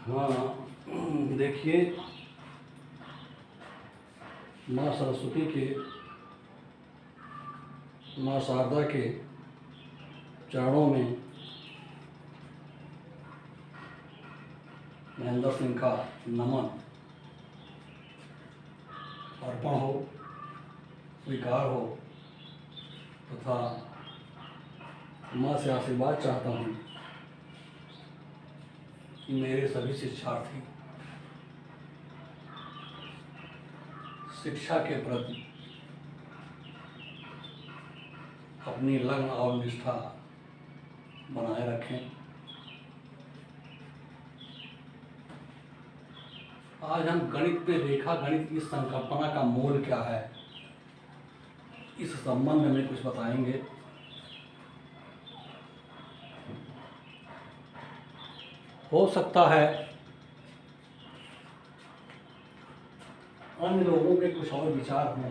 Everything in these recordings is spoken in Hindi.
हाँ, देखिए, माँ सरस्वती के, माँ शारदा के चरणों में महेंद्र सिंह का नमन अर्पण हो, स्वीकार हो तथा माँ से आशीर्वाद चाहता हूँ कि मेरे सभी शिक्षार्थी शिक्षा के प्रति अपनी लगन और निष्ठा बनाए रखें। आज हम गणित में रेखा गणित की संकल्पना का मूल क्या है, इस संबंध में कुछ बताएंगे। हो सकता है अन्य लोगों के कुछ और विचार हों,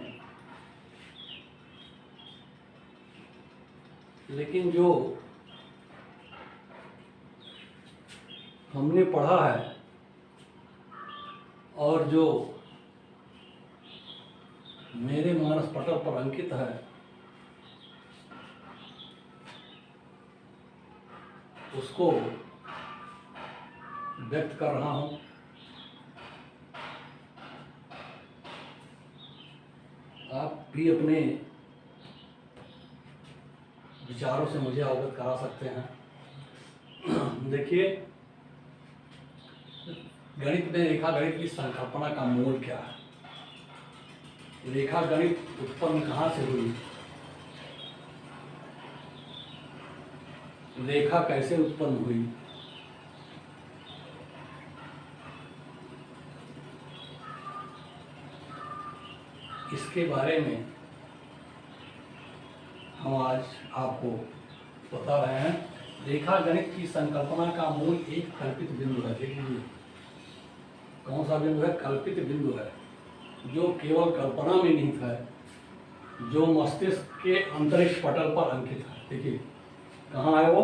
लेकिन जो हमने पढ़ा है और जो मेरे मानस पटल पर अंकित है, उसको व्यक्त कर रहा हूँ। आप भी अपने विचारों से मुझे अवगत करा सकते हैं। देखिए, गणित में रेखा गणित की संकल्पना का मूल क्या है, रेखा गणित उत्पन्न कहाँ से हुई, रेखा कैसे उत्पन्न हुई, इसके बारे में हम आज आपको बता रहे हैं। रेखा गणित की संकल्पना का मूल एक कल्पित बिंदु है। देखिए, कौन सा बिंदु है? कल्पित बिंदु है, जो केवल कल्पना में निहित है, जो मस्तिष्क के अंतरिक्ष पटल पर अंकित है। देखिए, कहाँ है वो?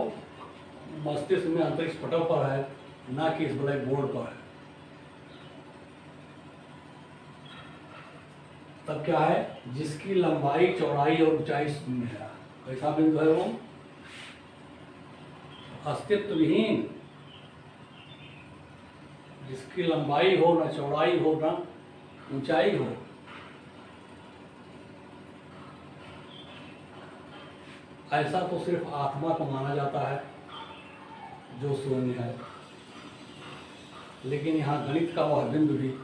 मस्तिष्क में अंतरिक्ष पटल पर है, ना कि इस ब्लैक बोर्ड पर है। तब क्या है? जिसकी लंबाई, चौड़ाई और ऊंचाई शून्य है। कैसा बिंदु है वो? अस्तित्व विहीन, जिसकी लंबाई हो, न चौड़ाई हो, न ऊंचाई हो। ऐसा तो सिर्फ आत्मा को माना जाता है जो शून्य है, लेकिन यहाँ गणित का वह बिंदु भी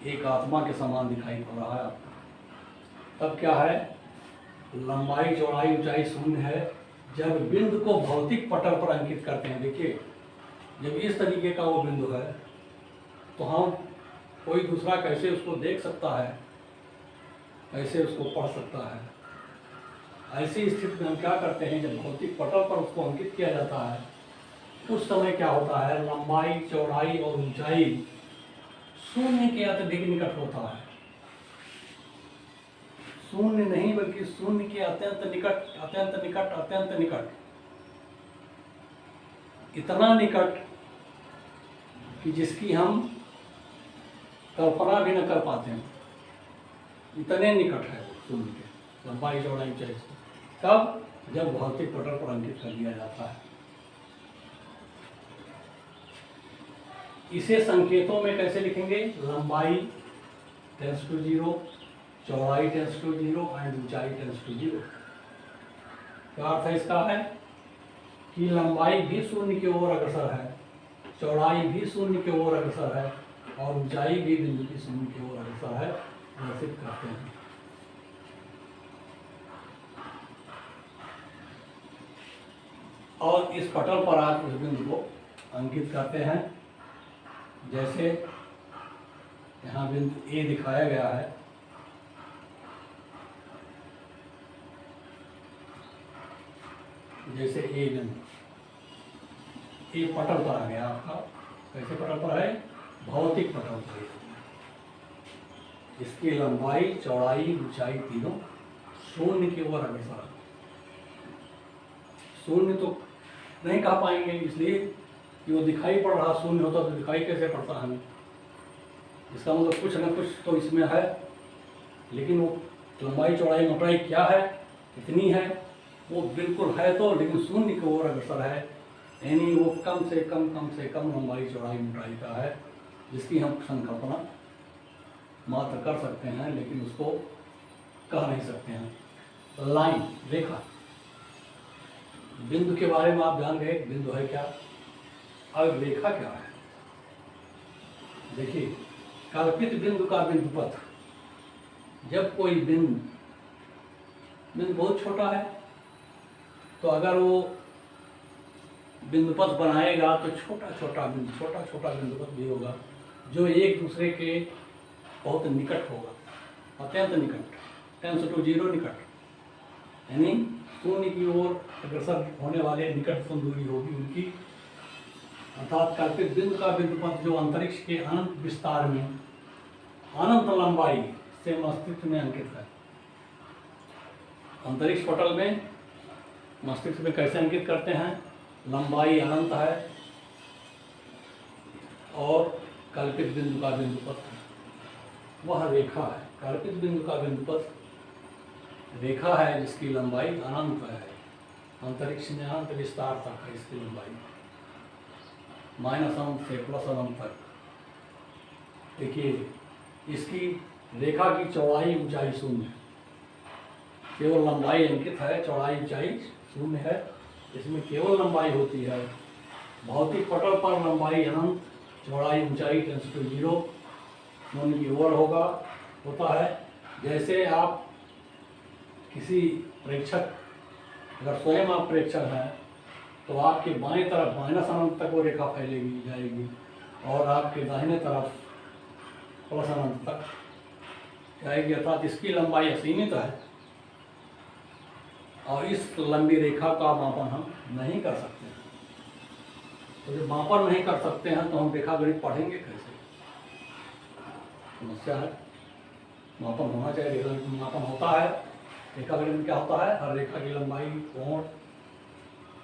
एक आत्मा के समान दिखाई पड़ रहा है आपको। तब क्या है? लंबाई, चौड़ाई, ऊंचाई शून्य है। जब बिंदु को भौतिक पटल पर अंकित करते हैं, देखिए, जब इस तरीके का वो बिंदु है तो हम कोई दूसरा कैसे उसको देख सकता है, कैसे उसको पढ़ सकता है। ऐसी स्थिति में हम क्या करते हैं, जब भौतिक पटल पर उसको अंकित किया जाता है, उस समय क्या होता है? लंबाई, चौड़ाई और ऊंचाई शून्य के अत्यधिक निकट होता है। शून्य नहीं, बल्कि शून्य के अत्यंत निकट, अत्यंत निकट, अत्यंत निकट। इतना निकट कि जिसकी हम कल्पना भी न कर पाते हैं, इतने निकट है शून्य के, लंबाई, चौड़ाई, ऊंचाई। कब? जब भौतिक पटल पर अंकित कर दिया जाता है। इसे संकेतों में कैसे लिखेंगे? लंबाई टेंस टू 0, चौड़ाई टेंस टू 0 एंड ऊंचाई टेंस टू 0। क्या अर्थ है इसका? है कि लंबाई भी शून्य की ओर अग्रसर है, चौड़ाई भी शून्य की ओर अग्रसर है और ऊंचाई भी बिंदु की शून्य की ओर अग्रसर है। प्रदर्शित करते हैं। और इस पटल पर आप उस बिंदु को अंकित करते हैं। जैसे यहाँ बिंदु ए दिखाया गया है, जैसे ए बिंदु, ए पटल पर आ गया आपका। कैसे पटल पर है? भौतिक पटल पर। इसकी लंबाई, चौड़ाई, ऊंचाई तीनों शून्य की ओर अग्रसर है। शून्य तो नहीं कह पाएंगे, इसलिए कि वो दिखाई पड़ रहा शून्य होता तो दिखाई कैसे पड़ता हमें। इसका मतलब कुछ न कुछ तो इसमें है, लेकिन वो लंबाई चौड़ाई मोटाई क्या है, कितनी है, वो बिल्कुल है तो, लेकिन शून्य की ओर अग्रसर है, यानी वो कम से कम लंबाई चौड़ाई मोटाई का है, जिसकी हम संकल्पना मात्र कर सकते हैं, लेकिन उसको कह नहीं सकते हैं। लाइन, रेखा, बिंदु के बारे में आप जान गए, बिंदु है क्या। अब रेखा क्या है, देखिए कल्पित बिंदु का बिंदु पथ, जब कोई बिंदु बहुत छोटा है तो अगर वो बिंदु पथ बनाएगा तो छोटा छोटा बिंदु पथ भी होगा, जो एक दूसरे के बहुत निकट होगा, अत्यंत निकट, 10 to 0 निकट, यानी शून्य की ओर अग्रसर होने वाले निकटतम दूरी होगी उनकी। अर्थात कल्पित बिंदु का बिंदु पथ जो अंतरिक्ष के अनंत विस्तार में अनंत लंबाई से मस्तिष्क में अंकित है। अंतरिक्ष पटल में मस्तिष्क में कैसे अंकित करते हैं, लंबाई अनंत है और कल्पित बिंदु का बिंदु पथ वह रेखा है। कल्पित बिंदु का बिंदु पथ रेखा है जिसकी लंबाई अनंत है, अंतरिक्ष में अनंत विस्तार तक है इसकी लंबाई, माइनस अनंत से प्लस अनंत तक। देखिए इसकी रेखा की चौड़ाई ऊंचाई शून्य है, केवल लंबाई अंकित है, चौड़ाई ऊंचाई शून्य है, इसमें केवल लंबाई होती है। भौतिक पटल पर लंबाई अनंत, चौड़ाई ऊंचाई 10 to 0 शून्य की ओर होता है। जैसे आप किसी प्रेक्षक, अगर स्वयं आप प्रेक्षक हैं तो आपके बाएं तरफ माइनस अनंत तक वो रेखा फैलेगी जाएगी और आपके दाहिने तरफ प्लस अनंत तक जाएगी, अर्थात इसकी लंबाई असीमित है और इस लंबी रेखा का मापन हम नहीं कर सकते हैं। तो जब मापन नहीं कर सकते हैं तो हम रेखा गणित पढ़ेंगे कैसे, समस्या है। मापन होना चाहिए, रेखा गणित में मापन होता है। रेखा गणित में क्या होता है, हर रेखा की लंबाई, कोण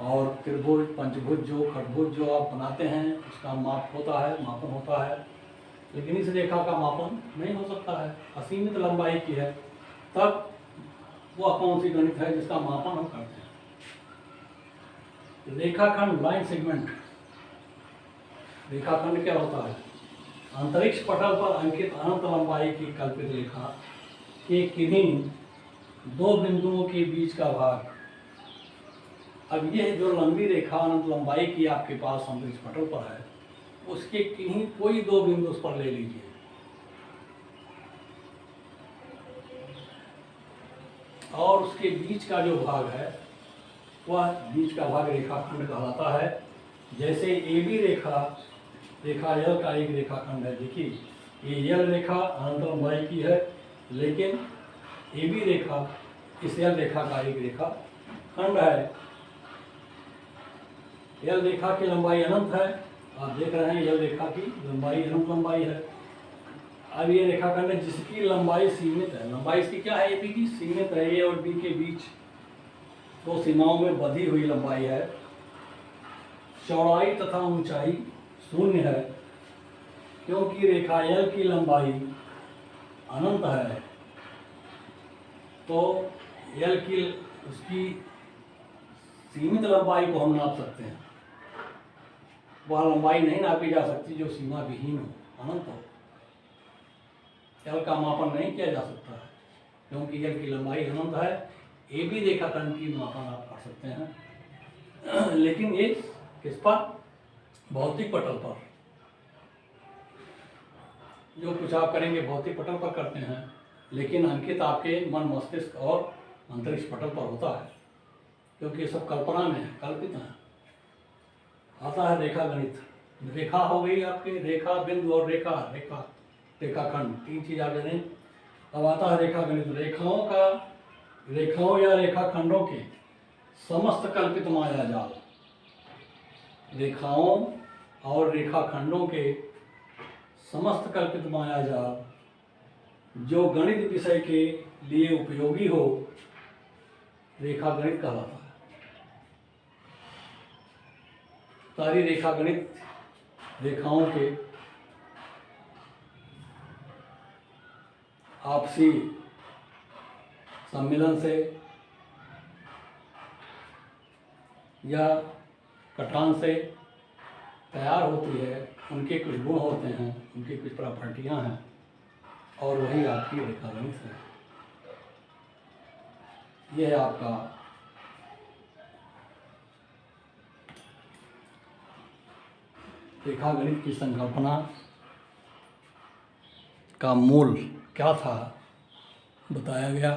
और त्रिभुज, पंचभुज, जो खटभुज जो आप बनाते हैं उसका माप होता है, मापन होता है। लेकिन इस रेखा का मापन नहीं हो सकता है, असीमित लंबाई की है। तब वह कौन सी गणित है जिसका मापन हम करते हैं। रेखाखंड, लाइन सेगमेंट। रेखाखंड क्या होता है, अंतरिक्ष पटल पर अंकित अनंत लंबाई की कल्पित रेखा के किन्हीं दो बिंदुओं के बीच का भाग। अब यह जो लंबी रेखा अनंत लंबाई की आपके पास अंतरिक्ष पटल पर है, उसके किन्हीं कोई दो बिंदु उस पर ले लीजिए, और उसके बीच का जो भाग है वह बीच का भाग रेखाखंड कहलाता है। जैसे AB रेखा L का एक रेखाखंड है। देखिए ये L रेखा अनंत लंबाई की है, लेकिन AB रेखा इस L रेखा का एक रेखाखंड है। L रेखा की लंबाई अनंत है, आप देख रहे हैं L रेखा की लंबाई अनंत लंबाई है। अब ये रेखाखंड है जिसकी लंबाई सीमित है। लंबाई इसकी क्या है, AB की सीमित है, A और B के बीच दो सीमाओं में बधी हुई लंबाई है। चौड़ाई तथा ऊंचाई शून्य है, क्योंकि रेखा L की लंबाई अनंत है, तो L की उसकी सीमित लंबाई को हम नाप सकते हैं। वह लंबाई नहीं नापी जा सकती जो सीमा विहीन हो, अनंत हो। L का मापन नहीं किया जा सकता है, क्योंकि L की लंबाई अनंत है। AB रेखाखंड की मापन आप कर सकते हैं, लेकिन ये किस पर, भौतिक पटल पर। जो कुछ आप करेंगे भौतिक पटल पर करते हैं, लेकिन अंकित आपके मन मस्तिष्क और अंतरिक्ष पटल पर होता है, क्योंकि ये सब कल्पना में है, कल्पित है। आता है रेखा गणित। रेखा हो गई आपके, रेखा बिंदु और रेखाखंड, तीन चीज आप जानें। अब आता है रेखा गणित। रेखाओं या रेखाखंडों के समस्त कल्पित माया जाल। रेखाओं और रेखाखंडों के समस्त कल्पित माया जाल जो गणित विषय के लिए उपयोगी हो, रेखा गणित कहलाता है। सारी रेखा गणित रेखाओं के आपसी सम्मिलन से या कटान से तैयार होती है। उनके कुछ गुण होते हैं, उनकी कुछ प्रॉपर्टियां हैं, और वही आपकी रेखा गणित है। यह है आपका रेखा गणित की संकल्पना का मूल क्या था बताया गया।